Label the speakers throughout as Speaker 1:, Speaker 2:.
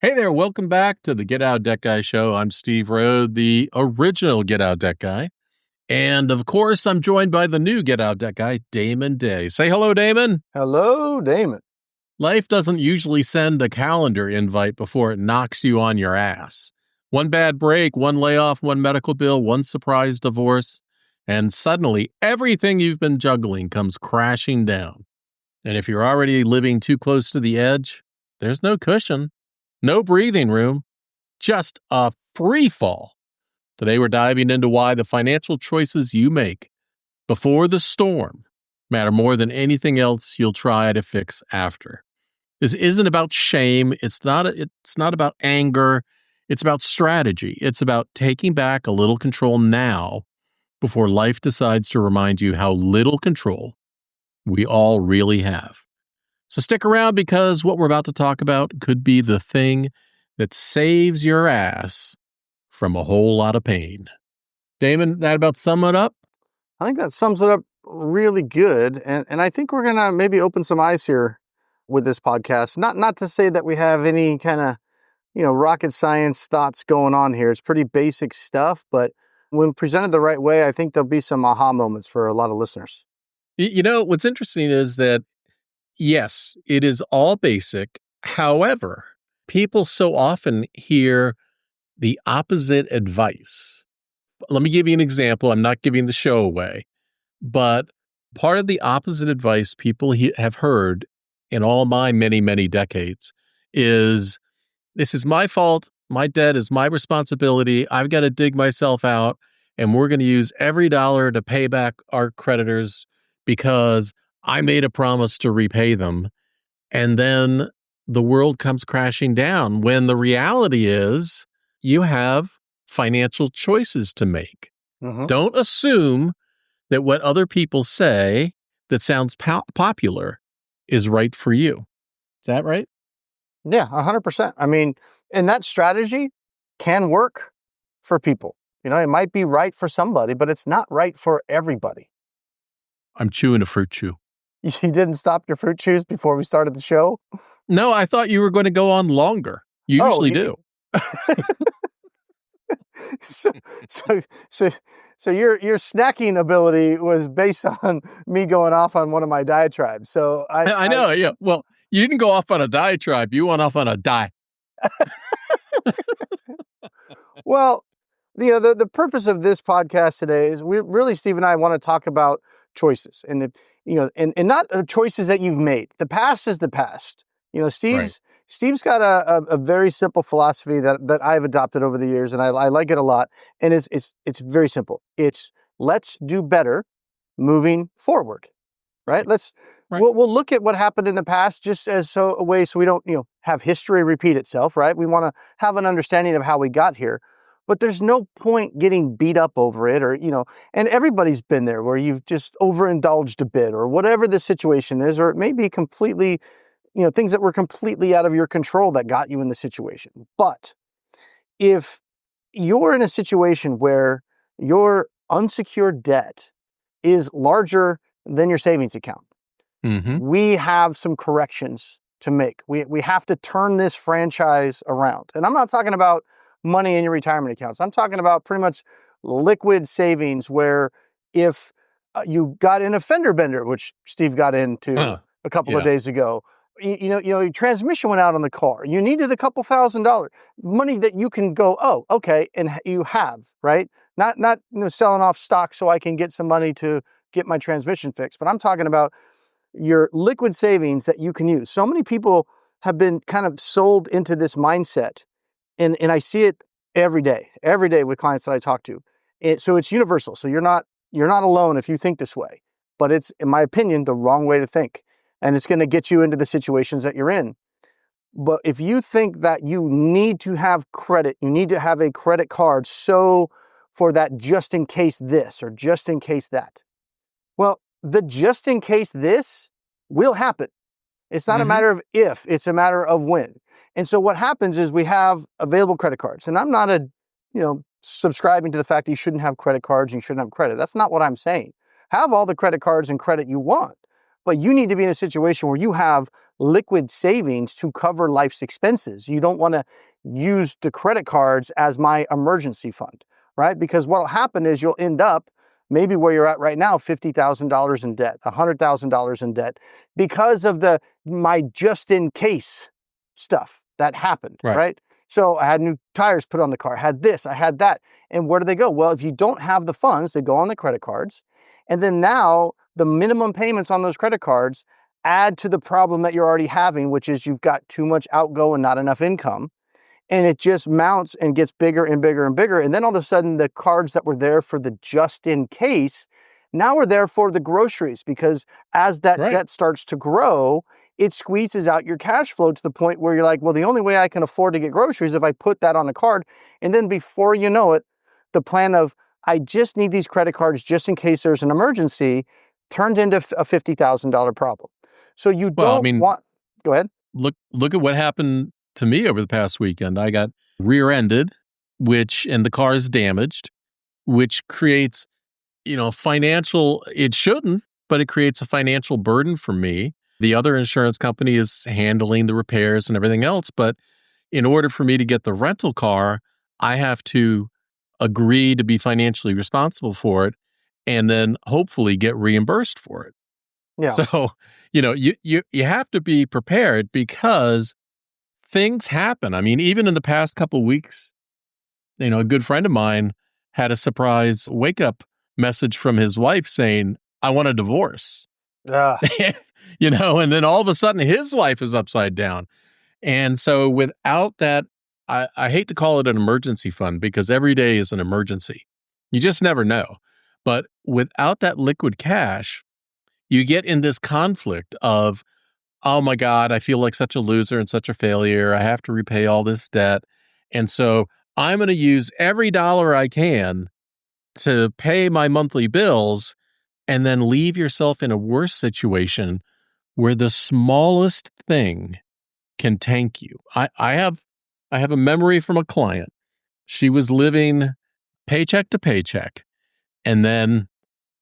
Speaker 1: Hey there, welcome back to the Get Out Debt Guy show. I'm Steve Rhode, the original Get Out Debt Guy. And of course, I'm joined by the new Get Out Debt Guy, Damon Day. Say hello, Damon.
Speaker 2: Hello, Damon.
Speaker 1: Life doesn't usually send a calendar invite before it knocks you on your ass. One bad break, one layoff, one medical bill, one surprise divorce, and suddenly everything you've been juggling comes crashing down. And if you're already living too close to the edge, there's no cushion. No breathing room, just a free fall. Today we're diving into why the financial choices you make before the storm matter more than anything else you'll try to fix after. This isn't about shame. It's not about anger. It's about strategy. It's about taking back a little control now before life decides to remind you how little control we all really have. So stick around because what we're about to talk about could be the thing that saves your ass from a whole lot of pain. Damon, that about sum it up?
Speaker 2: I think that sums it up really good. And I think we're going to maybe open some eyes here with this podcast. Not to say that we have any kind of, rocket science thoughts going on here. It's pretty basic stuff, but when presented the right way, I think there'll be some aha moments for a lot of listeners.
Speaker 1: What's interesting is that yes, it is all basic. However, people so often hear the opposite advice. Let me give you an example. I'm not giving the show away, but part of the opposite advice people have heard in all my many, many decades is, this is my fault. My debt is my responsibility. I've got to dig myself out, and we're going to use every dollar to pay back our creditors because I made a promise to repay them. And then the world comes crashing down when the reality is you have financial choices to make.
Speaker 2: Mm-hmm.
Speaker 1: Don't assume that what other people say that sounds popular is right for you. Is that right?
Speaker 2: Yeah, 100%. I mean, and that strategy can work for people. It might be right for somebody, but it's not right for everybody.
Speaker 1: I'm chewing a fruit chew.
Speaker 2: You didn't stop your fruit chews before we started the show?
Speaker 1: No, I thought you were going to go on longer. You usually do.
Speaker 2: So your snacking ability was based on me going off on one of my diatribes. So
Speaker 1: I know. Yeah. Well, you didn't go off on a diatribe. You went off on a die.
Speaker 2: Well, the purpose of this podcast today is Steve and I want to talk about choices and not choices that you've made. The past is the past. Steve's got a very simple philosophy that I've adopted over the years, and I like it a lot. And it's very simple. It's let's do better moving forward, right? We'll look at what happened in the past just as a way so we don't have history repeat itself, right? We want to have an understanding of how we got here. But there's no point getting beat up over it and everybody's been there where you've just overindulged a bit or whatever the situation is, or it may be completely, things that were completely out of your control that got you in the situation. But if you're in a situation where your unsecured debt is larger than your savings account,
Speaker 1: mm-hmm.
Speaker 2: we have some corrections to make. We have to turn this franchise around. And I'm not talking about money in your retirement accounts. I'm talking about pretty much liquid savings where if you got in a fender bender, which Steve got into a couple of days ago, your transmission went out on the car. You needed a couple $1,000, money that you can go, oh, okay, and you have, right? Not selling off stock so I can get some money to get my transmission fixed, but I'm talking about your liquid savings that you can use. So many people have been kind of sold into this mindset. And I see it every day with clients that I talk to. So it's universal. So you're not alone if you think this way, but it's, in my opinion, the wrong way to think. And it's going to get you into the situations that you're in. But if you think that you need to have credit, you need to have a credit card so for that just in case this or just in case that. Well, the just in case this will happen. It's not a matter of if, it's a matter of when. And so what happens is we have available credit cards. And I'm not subscribing to the fact that you shouldn't have credit cards and you shouldn't have credit. That's not what I'm saying. Have all the credit cards and credit you want. but you need to be in a situation where you have liquid savings to cover life's expenses. You don't want to use the credit cards as my emergency fund, right? Because what'll happen is you'll end up maybe where you're at right now, $50,000 in debt, $100,000 in debt, because of my just in case stuff that happened,
Speaker 1: Right.
Speaker 2: right? So I had new tires put on the car, had this, I had that. And where do they go? Well, if you don't have the funds, they go on the credit cards. And then now the minimum payments on those credit cards add to the problem that you're already having, which is you've got too much outgo and not enough income. And it just mounts and gets bigger and bigger and bigger. And then all of a sudden, the cards that were there for the just in case now are there for the groceries, because as that
Speaker 1: Right.
Speaker 2: debt starts to grow, it squeezes out your cash flow to the point where you're like, well, the only way I can afford to get groceries is if I put that on a card. And then before you know it, the plan of, I just need these credit cards just in case there's an emergency, turned into a $50,000 problem. So you
Speaker 1: Well, I
Speaker 2: don't
Speaker 1: mean,
Speaker 2: want, go ahead.
Speaker 1: look at what happened to me over the past weekend. I got rear-ended, and the car is damaged, which creates, financial, it shouldn't, but it creates a financial burden for me. The other insurance company is handling the repairs and everything else, but in order for me to get the rental car, I have to agree to be financially responsible for it and then hopefully get reimbursed for it.
Speaker 2: Yeah.
Speaker 1: So, you have to be prepared because things happen. I mean, even in the past couple weeks, a good friend of mine had a surprise wake-up message from his wife saying, "I want a divorce."
Speaker 2: Yeah.
Speaker 1: And then all of a sudden his life is upside down. And so without that, I hate to call it an emergency fund because every day is an emergency. You just never know. But without that liquid cash, you get in this conflict of, oh my God, I feel like such a loser and such a failure. I have to repay all this debt. And so I'm going to use every dollar I can to pay my monthly bills and then leave yourself in a worse situation where the smallest thing can tank you. I have a memory from a client. She was living paycheck to paycheck. And then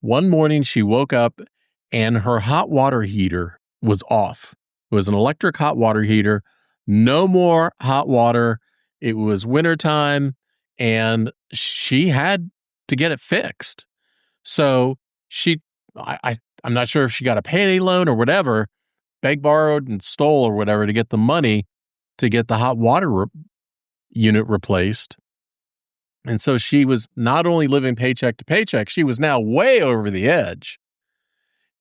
Speaker 1: one morning she woke up and her hot water heater was off. It was an electric hot water heater. No more hot water. It was wintertime and she had to get it fixed. So I'm not sure if she got a payday loan or whatever, begged, borrowed, and stole or whatever to get the money to get the hot water unit replaced. And so she was not only living paycheck to paycheck, she was now way over the edge.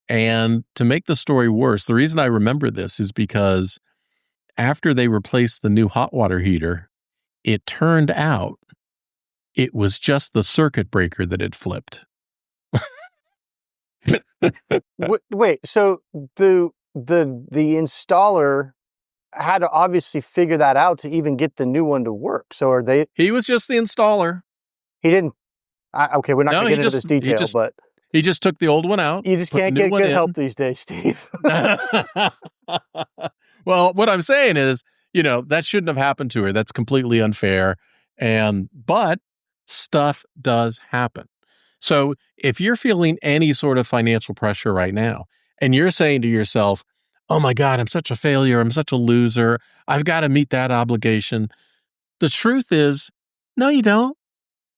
Speaker 1: And to make the story worse, the reason I remember this is because after they replaced the new hot water heater, it turned out it was just the circuit breaker that had flipped.
Speaker 2: Wait, so the installer had to obviously figure that out to even get the new one to work. So are they?
Speaker 1: He was just the installer.
Speaker 2: He didn't. Okay, we're not
Speaker 1: No,
Speaker 2: going to get into this detail, but
Speaker 1: he just took the old one out.
Speaker 2: you just can't get good help these days, Steve.
Speaker 1: Well, what I'm saying is, that shouldn't have happened to her. That's completely unfair. But stuff does happen. So if you're feeling any sort of financial pressure right now, and you're saying to yourself, oh my God, I'm such a failure. I'm such a loser. I've got to meet that obligation. The truth is, no, you don't.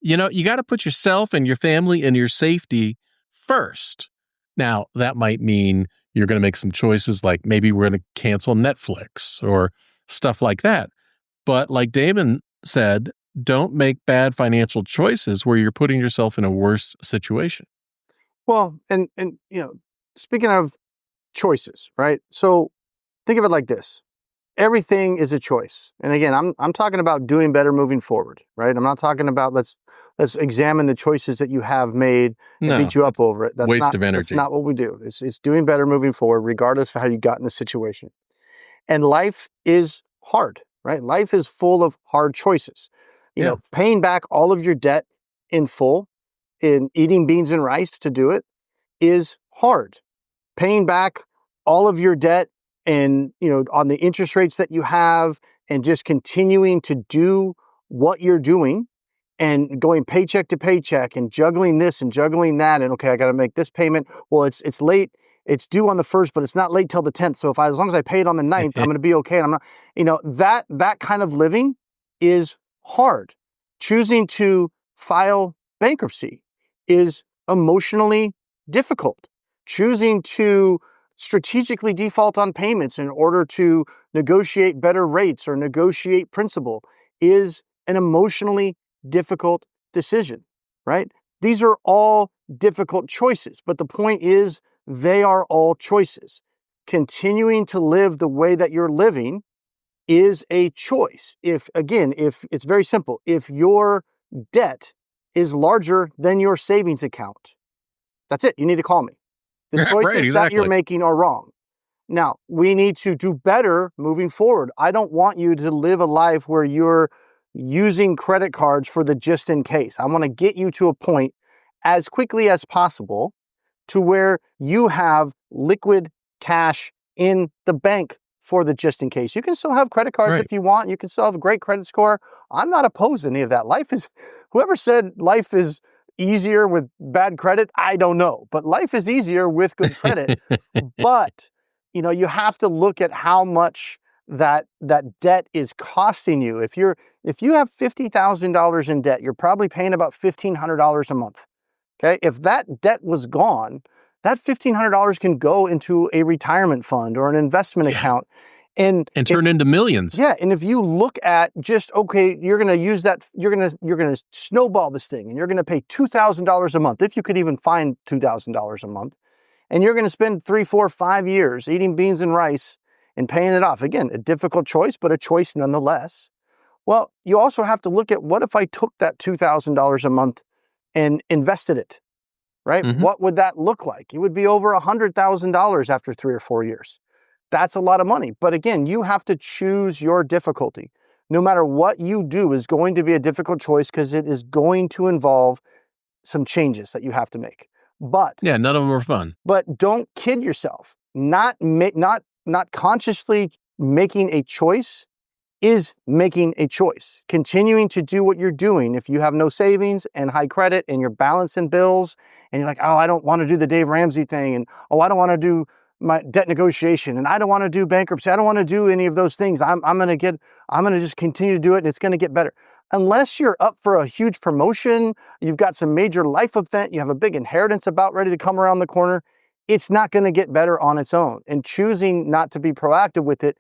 Speaker 1: You got to put yourself and your family and your safety first. Now, that might mean you're going to make some choices like maybe we're going to cancel Netflix or stuff like that. But like Damon said, don't make bad financial choices where you're putting yourself in a worse situation.
Speaker 2: Well, and speaking of choices, right? So think of it like this. Everything is a choice. And again, I'm talking about doing better moving forward, right? I'm not talking about let's examine the choices that you have made and beat you up over it. That's
Speaker 1: waste of energy.
Speaker 2: That's not what we do. It's doing better moving forward, regardless of how you got in the situation. And life is hard, right? Life is full of hard choices. Paying back all of your debt in full, in eating beans and rice to do it, is hard. Paying back all of your debt and, on the interest rates that you have and just continuing to do what you're doing and going paycheck to paycheck and juggling this and juggling that. And okay, I got to make this payment. Well, it's late. it's due on the 1st, but it's not late till the 10th. So as long as I pay it on the 9th, I'm going to be okay. And I'm not, that kind of living is hard. Choosing to file bankruptcy is emotionally difficult. Choosing to strategically default on payments in order to negotiate better rates or negotiate principal is an emotionally difficult decision, right? These are all difficult choices, but the point is they are all choices. Continuing to live the way that you're living is a choice. If it's very simple, if your debt is larger than your savings account, that's it. You need to call me. The choices
Speaker 1: Right,
Speaker 2: that you're
Speaker 1: exactly.
Speaker 2: making are wrong. Now, we need to do better moving forward. I don't want you to live a life where you're using credit cards for the just in case. I want to get you to a point as quickly as possible to where you have liquid cash in the bank for the just in case. You can still have credit cards
Speaker 1: Right.
Speaker 2: if you want. You can still have a great credit score. I'm not opposed to any of that. Whoever said life is easier with bad credit, I don't know. But life is easier with good credit. But, you have to look at how much that debt is costing you. If you have $50,000 in debt, you're probably paying about $1,500 a month. Okay, if that debt was gone, that $1,500 can go into a retirement fund or an investment account, and
Speaker 1: turn into millions.
Speaker 2: Yeah, and if you look at just you're going to use that, you're going to snowball this thing, and you're going to pay $2,000 a month if you could even find $2,000 a month, and you're going to spend 3, 4, 5 years eating beans and rice and paying it off. Again, a difficult choice, but a choice nonetheless. Well, you also have to look at, what if I took that $2,000 a month and invested it, right?
Speaker 1: Mm-hmm.
Speaker 2: What would that look like? It would be over $100,000 after 3 or 4 years. That's a lot of money. But again, you have to choose your difficulty. No matter what you do is going to be a difficult choice because it is going to involve some changes that you have to make. But
Speaker 1: yeah, none of them are fun.
Speaker 2: But don't kid yourself. Not consciously making a choice is making a choice. Continuing to do what you're doing. If you have no savings and high credit and you're balancing bills and you're like, oh, I don't want to do the Dave Ramsey thing, and oh, I don't want to do my debt negotiation, and I don't want to do bankruptcy. I don't want to do any of those things. I'm going to just continue to do it, and it's going to get better. Unless you're up for a huge promotion, you've got some major life event, you have a big inheritance about ready to come around the corner, it's not going to get better on its own. And choosing not to be proactive with it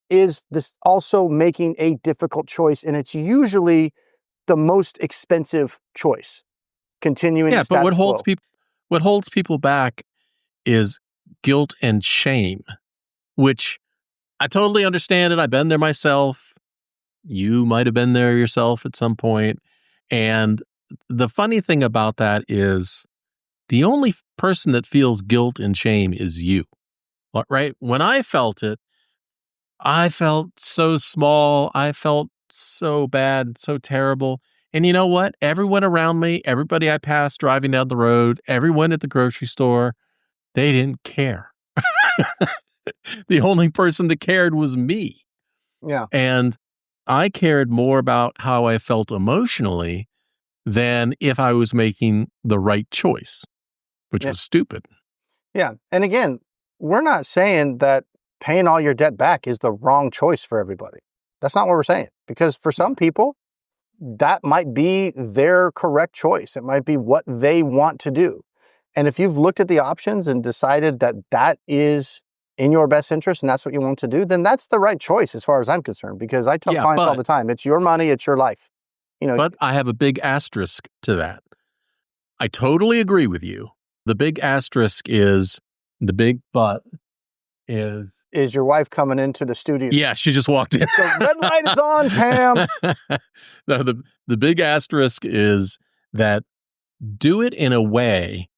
Speaker 2: is this also making a difficult choice, and it's usually the most expensive choice. Continuing the
Speaker 1: but
Speaker 2: status quo.
Speaker 1: what holds people back is guilt and shame, which I totally understand it. I've been there myself. You might have been there yourself at some point. And the funny thing about that is the only person that feels guilt and shame is you, right? When I felt it, I felt so small. I felt so bad, so terrible. And you know what? Everyone around me, everybody I passed driving down the road, everyone at the grocery store, they didn't care. The only person that cared was me.
Speaker 2: Yeah.
Speaker 1: And I cared more about how I felt emotionally than if I was making the right choice, which was stupid.
Speaker 2: Yeah. And again, we're not saying that paying all your debt back is the wrong choice for everybody. That's not what we're saying. Because for some people, that might be their correct choice. It might be what they want to do. And if you've looked at the options and decided that that is in your best interest and that's what you want to do, then that's the right choice as far as I'm concerned. Because I tell clients all the time, it's your money, it's your life.
Speaker 1: But I have a big asterisk to that. I totally agree with you. The big asterisk is, the big but is
Speaker 2: your wife coming into the studio?
Speaker 1: Yeah, she just walked in.
Speaker 2: The red light is on, Pam.
Speaker 1: No, the big asterisk is that do it in a way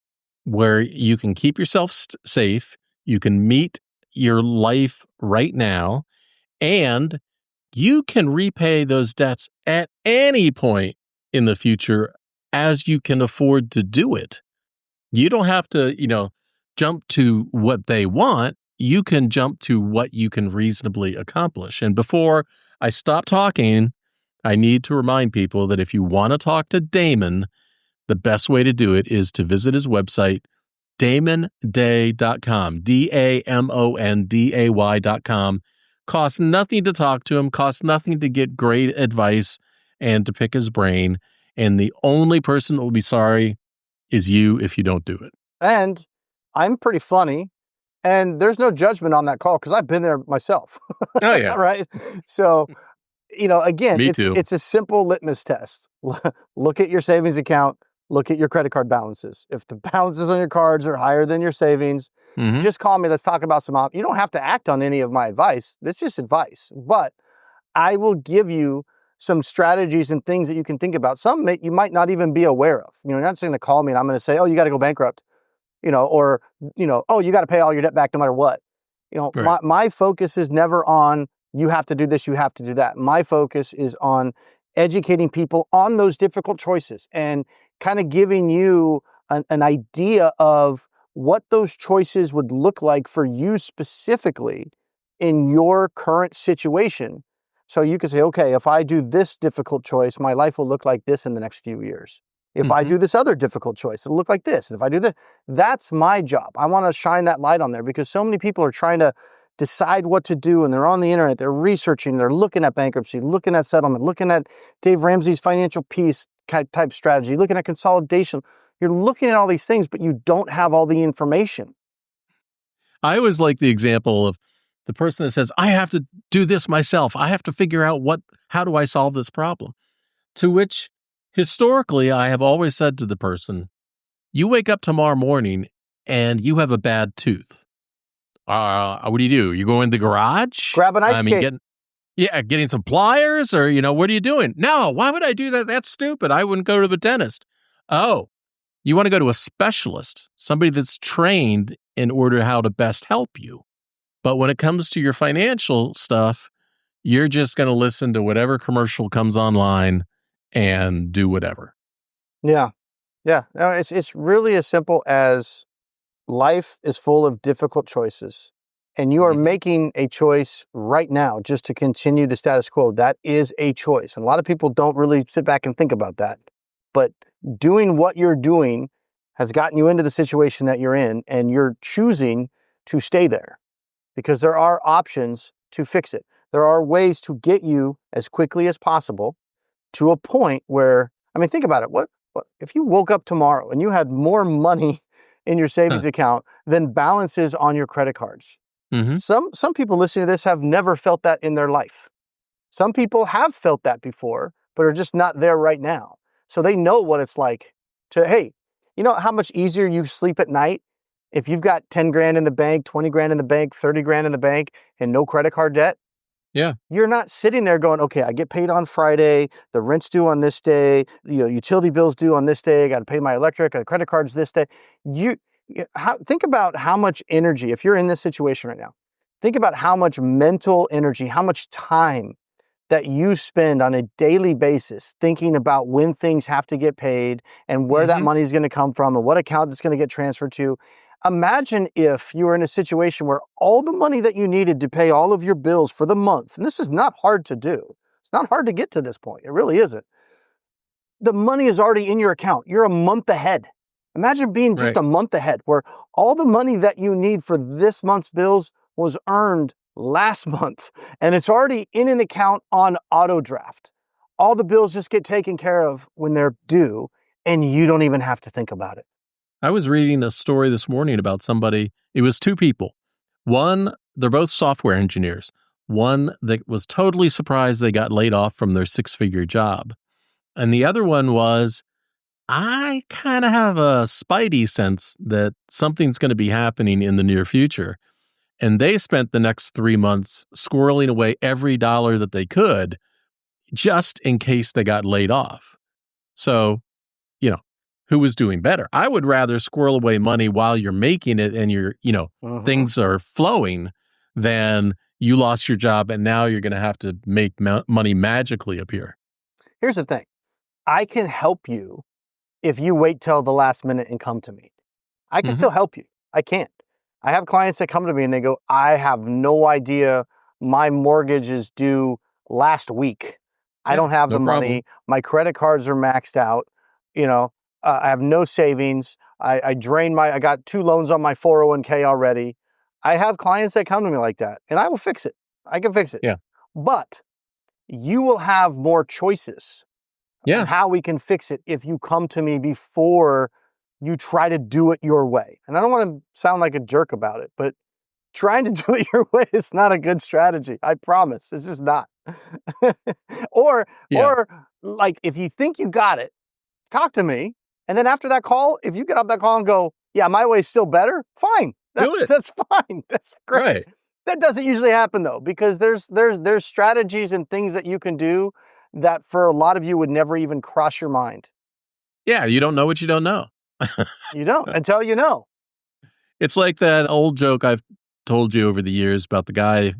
Speaker 1: where you can keep yourself safe, you can meet your life right now, and you can repay those debts at any point in the future as you can afford to do it. You don't have to, jump to what they want. You can jump to what you can reasonably accomplish. And before I stop talking, I need to remind people that if you want to talk to Damon, the best way to do it is to visit his website, DamonDay.com, DamonDay.com. Costs nothing to talk to him, costs nothing to get great advice and to pick his brain. And the only person that will be sorry is you if you don't do it.
Speaker 2: And I'm pretty funny, and there's no judgment on that call because I've been there myself.
Speaker 1: Oh, yeah.
Speaker 2: Right? So, again,
Speaker 1: Me too.
Speaker 2: it's a simple litmus test. Look at your savings account, look at your credit card balances. If the balances on your cards are higher than your savings, just call me. Let's talk about you don't have to act on any of my advice. It's just advice. But I will give you some strategies and things that you can think about. Some you might not even be aware of. You're not just going to call me and I'm going to say, oh, you got to go bankrupt, or, oh, you got to pay all your debt back no matter what.
Speaker 1: Right.
Speaker 2: My focus is never on you have to do this, you have to do that. My focus is on educating people on those difficult choices and kind of giving you an idea of what those choices would look like for you specifically in your current situation. So you can say, okay, if I do this difficult choice, my life will look like this in the next few years. If I do this other difficult choice, it'll look like this. And if I do this, that's my job. I want to shine that light on there because so many people are trying to decide what to do and they're on the internet, they're researching, they're looking at bankruptcy, looking at settlement, looking at Dave Ramsey's financial peace type strategy, looking at consolidation. You're looking at all these things, but you don't have all the information.
Speaker 1: I always like the example of the person that says, I have to do this myself. I have to figure out how do I solve this problem? To which historically, I have always said to the person, you wake up tomorrow morning and you have a bad tooth. What do? You go in the garage?
Speaker 2: Grab an ice skate.
Speaker 1: Getting some pliers or, what are you doing? No, why would I do that? That's stupid. I wouldn't go to the dentist. Oh, you want to go to a specialist, somebody that's trained in order how to best help you. But when it comes to your financial stuff, you're just going to listen to whatever commercial comes online and do whatever.
Speaker 2: Yeah. No, it's really as simple as life is full of difficult choices. And you are making a choice right now just to continue the status quo. That is a choice. And a lot of people don't really sit back and think about that. But doing what you're doing has gotten you into the situation that you're in, and you're choosing to stay there because there are options to fix it. There are ways to get you as quickly as possible to a point where, think about it. What if you woke up tomorrow and you had more money in your savings account than balances on your credit cards? Some people listening to this have never felt that in their life. Some people have felt that before, but are just not there right now. So they know what it's like to, hey, you know how much easier you sleep at night if you've got 10 grand in the bank, 20 grand in the bank, 30 grand in the bank, and no credit card debt?
Speaker 1: Yeah.
Speaker 2: You're not sitting there going, okay, I get paid on Friday, the rent's due on this day, utility bills due on this day, I got to pay my electric, the credit card's this day. Think about how much energy, if you're in this situation right now, think about how much mental energy, how much time that you spend on a daily basis thinking about when things have to get paid and where that money is going to come from and what account it's going to get transferred to. Imagine if you were in a situation where all the money that you needed to pay all of your bills for the month, and this is not hard to do. It's not hard to get to this point. It really isn't. The money is already in your account. You're a month ahead. Imagine being just a month ahead where all the money that you need for this month's bills was earned last month and it's already in an account on auto draft. All the bills just get taken care of when they're due and you don't even have to think about it.
Speaker 1: I was reading a story this morning about somebody. It was two people. One, they're both software engineers. One that was totally surprised they got laid off from their 6-figure job. And the other one was, I kind of have a spidey sense that something's going to be happening in the near future. And they spent the next 3 months squirreling away every dollar that they could just in case they got laid off. So, who was doing better? I would rather squirrel away money while you're making it and things are flowing than you lost your job and now you're going to have to make money magically appear.
Speaker 2: Here's the thing. I can help you if you wait till the last minute and come to me. I can still help you. I can't. I have clients that come to me and they go, I have no idea. My mortgage is due last week. I don't have the money. My credit cards are maxed out. I have no savings. I got 2 loans on my 401k already. I have clients that come to me like that, and I will fix it. I can fix it.
Speaker 1: Yeah.
Speaker 2: But you will have more choices on
Speaker 1: Yeah.
Speaker 2: how we can fix it if you come to me before you try to do it your way. And I don't want to sound like a jerk about it, but trying to do it your way is not a good strategy. I promise. This is not. or
Speaker 1: Yeah.
Speaker 2: like if you think you got it, talk to me. And then after that call, if you get off that call and go, yeah, my way's still better, fine.
Speaker 1: Do it.
Speaker 2: That's fine. That's great.
Speaker 1: Right.
Speaker 2: That doesn't usually happen though, because there's strategies and things that you can do that for a lot of you would never even cross your mind.
Speaker 1: Yeah. You don't know what you don't know.
Speaker 2: You don't until you know.
Speaker 1: It's like that old joke I've told you over the years about the guy,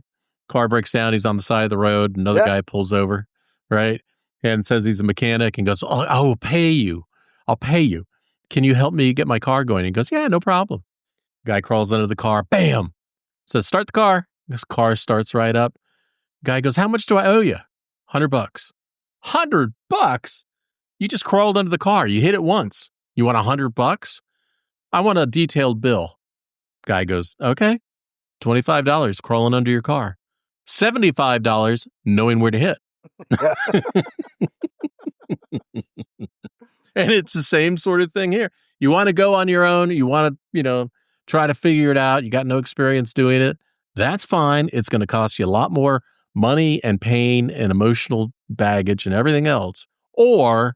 Speaker 1: car breaks down, he's on the side of the road, another
Speaker 2: Yeah.
Speaker 1: guy pulls over, right? And says he's a mechanic and goes, oh, I will pay you. I'll pay you. Can you help me get my car going? He goes, yeah, no problem. Guy crawls under the car, bam! Says, start the car. This car starts right up. Guy goes, how much do I owe you? $100. $100? You just crawled under the car. You hit it once. You want $100? I want a detailed bill. Guy goes, okay. $25 crawling under your car. $75 knowing where to hit.
Speaker 2: Yeah.
Speaker 1: And it's the same sort of thing here. You want to go on your own. You want to, try to figure it out. You got no experience doing it. That's fine. It's going to cost you a lot more money and pain and emotional baggage and everything else. Or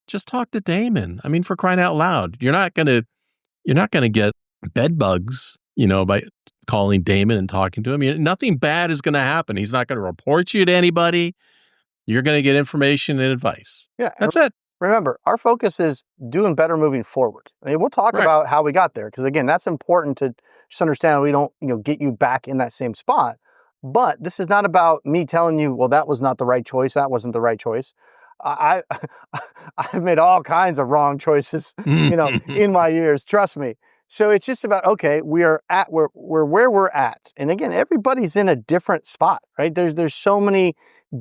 Speaker 1: just talk to Damon. I mean, for crying out loud, you're not going to get bed bugs, by calling Damon and talking to him. Nothing bad is going to happen. He's not going to report you to anybody. You're going to get information and advice.
Speaker 2: Yeah.
Speaker 1: That's it.
Speaker 2: Remember, our focus is doing better moving forward. I mean, we'll talk
Speaker 1: Right.
Speaker 2: about how we got there, because again, that's important to just understand. We don't, get you back in that same spot. But this is not about me telling you, well, that was not the right choice. That wasn't the right choice. I I've made all kinds of wrong choices, in my years. Trust me. So it's just about, okay, we're where we're at. And again, everybody's in a different spot, right? There's so many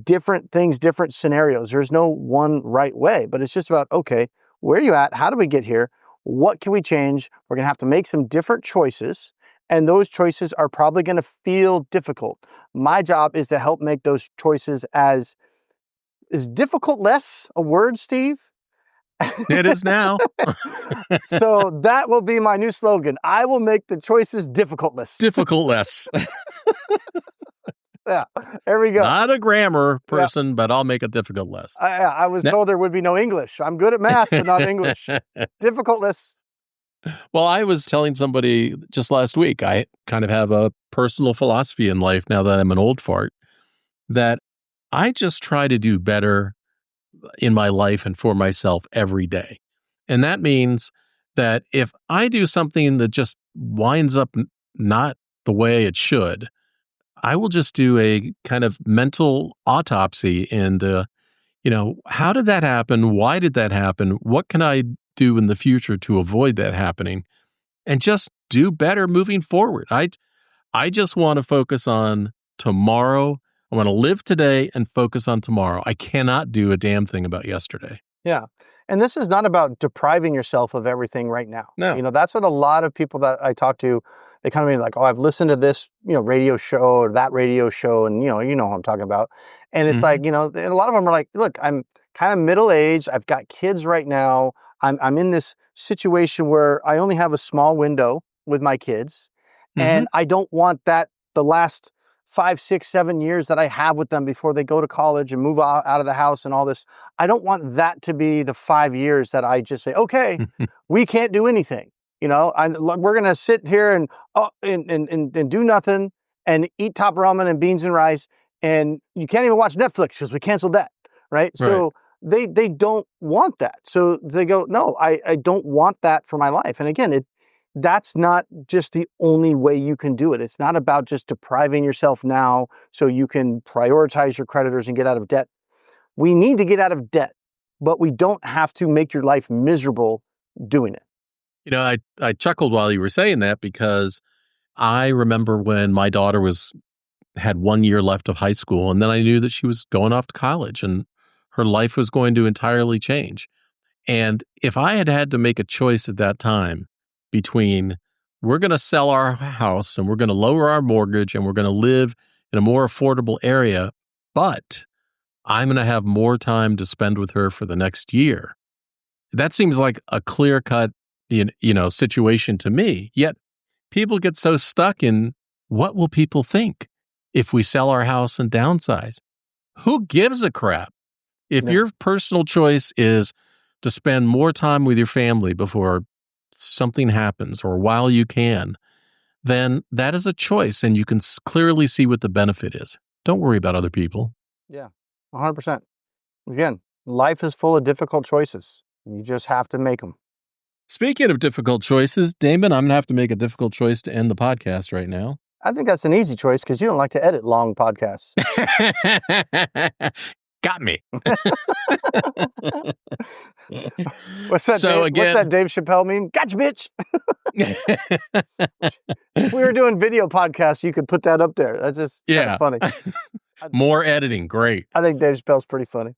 Speaker 2: different things, different scenarios. There's no one right way, but it's just about, okay, where are you at? How do we get here? What can we change? We're going to have to make some different choices, and those choices are probably going to feel difficult. My job is to help make those choices as difficult less a word, Steve?
Speaker 1: It is now.
Speaker 2: So that will be my new slogan. I will make the choices difficult less.
Speaker 1: Difficult less.
Speaker 2: Yeah, there we go.
Speaker 1: Not a grammar person, but I'll make it difficult less.
Speaker 2: I was told there would be no English. I'm good at math, but not English. Difficult less.
Speaker 1: Well, I was telling somebody just last week, I kind of have a personal philosophy in life now that I'm an old fart, that I just try to do better in my life and for myself every day. And that means that if I do something that just winds up not the way it should, I will just do a kind of mental autopsy and, how did that happen? Why did that happen? What can I do in the future to avoid that happening? And just do better moving forward. I just want to focus on tomorrow. I want to live today and focus on tomorrow. I cannot do a damn thing about yesterday.
Speaker 2: Yeah. And this is not about depriving yourself of everything right now.
Speaker 1: No.
Speaker 2: That's what a lot of people that I talk to, they kind of mean like, oh, I've listened to this, radio show or that radio show. And, you know what I'm talking about. And it's like, and a lot of them are like, look, I'm kind of middle-aged. I've got kids right now. I'm in this situation where I only have a small window with my kids. And I don't want that the last 5, 6, 7 years that I have with them before they go to college and move out of the house and all this. I don't want that to be the 5 years that I just say, okay, we can't do anything. We're going to sit here and do nothing and eat top ramen and beans and rice. And you can't even watch Netflix because we canceled that. Right. So they don't want that. So they go, no, I don't want that for my life. And again, that's not just the only way you can do it. It's not about just depriving yourself now so you can prioritize your creditors and get out of debt. We need to get out of debt, but we don't have to make your life miserable doing it.
Speaker 1: I chuckled while you were saying that because I remember when my daughter had 1 year left of high school, and then I knew that she was going off to college and her life was going to entirely change. And if I had had to make a choice at that time between we're going to sell our house and we're going to lower our mortgage and we're going to live in a more affordable area, but I'm going to have more time to spend with her for the next year. That seems like a clear-cut, situation to me. Yet people get so stuck in what will people think if we sell our house and downsize? Who gives a crap? If
Speaker 2: No.
Speaker 1: your personal choice is to spend more time with your family before something happens or while you can, then that is a choice and you can clearly see what the benefit is. Don't worry about other people.
Speaker 2: Yeah, 100%. Again, life is full of difficult choices. You just have to make them.
Speaker 1: Speaking of difficult choices, Damon, I'm going to have to make a difficult choice to end the podcast right now.
Speaker 2: I think that's an easy choice because you don't like to edit long podcasts.
Speaker 1: Got me.
Speaker 2: What's that Dave Chappelle meme? Gotcha, bitch. If we were doing video podcasts, you could put that up there. That's just kind of funny.
Speaker 1: More editing. Great.
Speaker 2: I think Dave Chappelle's pretty funny.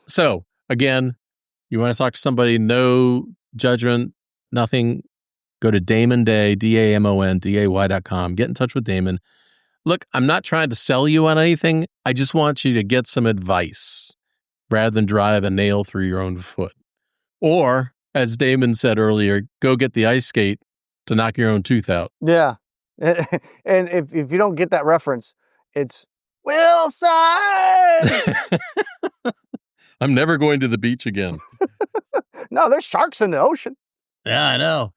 Speaker 1: So, again, you want to talk to somebody, no judgment, nothing, go to Damon Day, DamonDay.com. Get in touch with Damon. Look, I'm not trying to sell you on anything. I just want you to get some advice rather than drive a nail through your own foot. Or, as Damon said earlier, go get the ice skate to knock your own tooth out.
Speaker 2: Yeah. And if you don't get that reference, it's Wilson!
Speaker 1: I'm never going to the beach again.
Speaker 2: No, there's sharks in the ocean.
Speaker 1: Yeah, I know.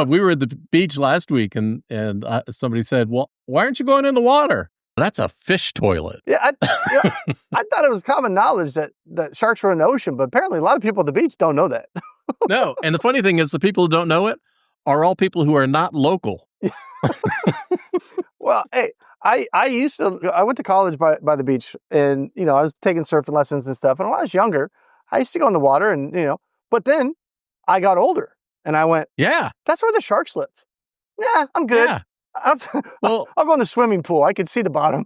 Speaker 1: We were at the beach last week and somebody said, well, why aren't you going in the water? That's a fish toilet.
Speaker 2: Yeah, I thought it was common knowledge that sharks were in the ocean, but apparently a lot of people at the beach don't know that.
Speaker 1: No, and the funny thing is the people who don't know it are all people who are not local.
Speaker 2: Well, hey, I went to college by the beach and, I was taking surfing lessons and stuff. And when I was younger, I used to go in the water and, but then I got older and I went,
Speaker 1: yeah,
Speaker 2: that's where the sharks live. Nah, I'm good. Yeah. I'll go in the swimming pool. I could see the bottom.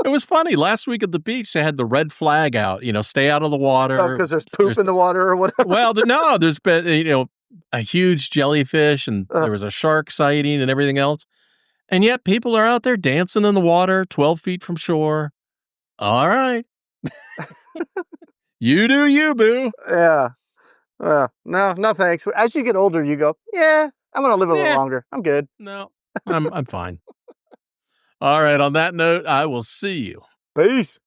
Speaker 1: It was funny. Last week at the beach, they had the red flag out, stay out of the water.
Speaker 2: Because there's poop in the water or whatever.
Speaker 1: Well, no, there's been, a huge jellyfish and there was a shark sighting and everything else. And yet people are out there dancing in the water 12 feet from shore. All right. You do you, boo.
Speaker 2: Yeah. No, thanks. As you get older, you go, yeah, I'm going to live a little longer. I'm good.
Speaker 1: No, I'm fine. All right. On that note, I will see you.
Speaker 2: Peace.